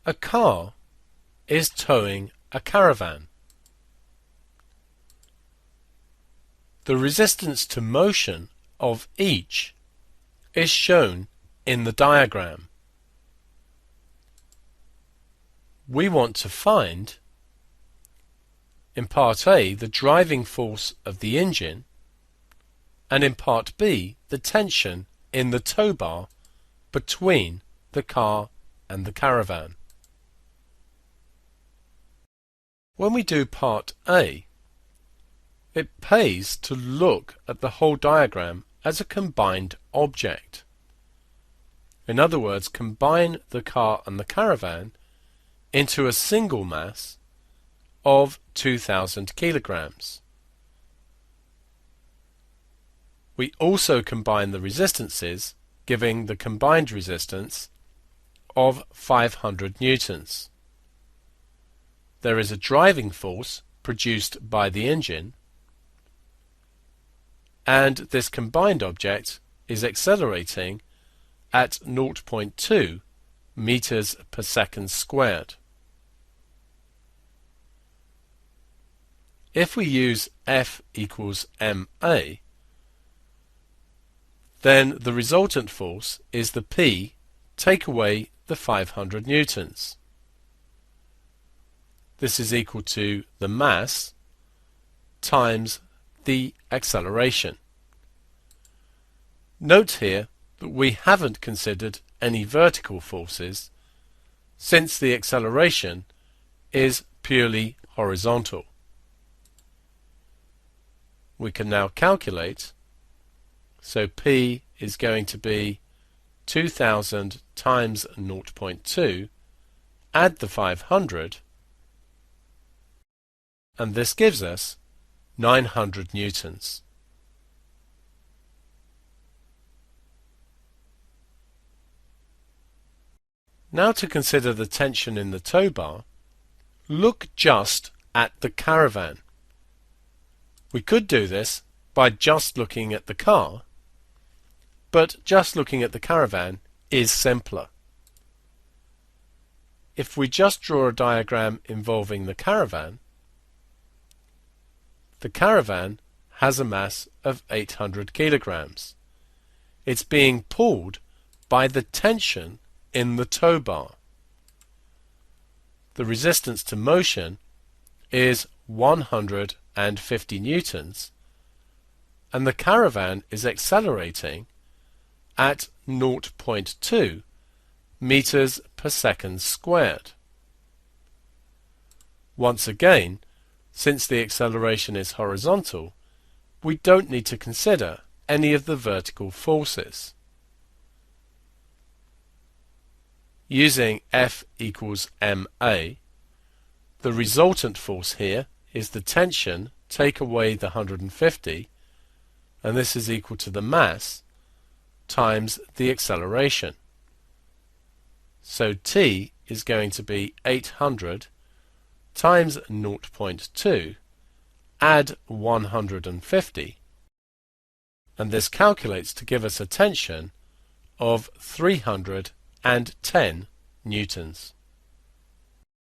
A car is towing a caravan. The resistance to motion of each is shown in the diagram. We want to find, in part A, the driving force of the engine, and in part B, the tension in the tow bar between the car and the caravan. When we do part A, it pays to look at the whole diagram as a combined object. In other words, combine the car and the caravan into a single mass of 2,000 kilograms. We also combine the resistances, giving the combined resistance of 500 newtons. There is a driving force produced by the engine, and this combined object is accelerating at 0.2 meters per second squared. If we use F equals ma, then the resultant force is the P take away the 500 newtons. This is equal to the mass times the acceleration. Note here that we haven't considered any vertical forces, since the acceleration is purely horizontal. We can now calculate, so P is going to be 2,000 times 0.2, add the 500, and this gives us 900 newtons. Now to consider the tension in the tow bar, look just at the caravan. We could do this by just looking at the car, but just looking at the caravan is simpler. If we just draw a diagram involving the caravan has a mass of 800 kilograms. It's being pulled by the tension in the tow bar. The resistance to motion is 150 newtons, and the caravan is accelerating at 0.2 meters per second squared. Once again, since the acceleration is horizontal, we don't need to consider any of the vertical forces. Using F equals ma, the resultant force here is the tension take away the 150, and this is equal to the mass times the acceleration. So T is going to be 800 times 0.2, add 150, and this calculates to give us a tension of 310 newtons.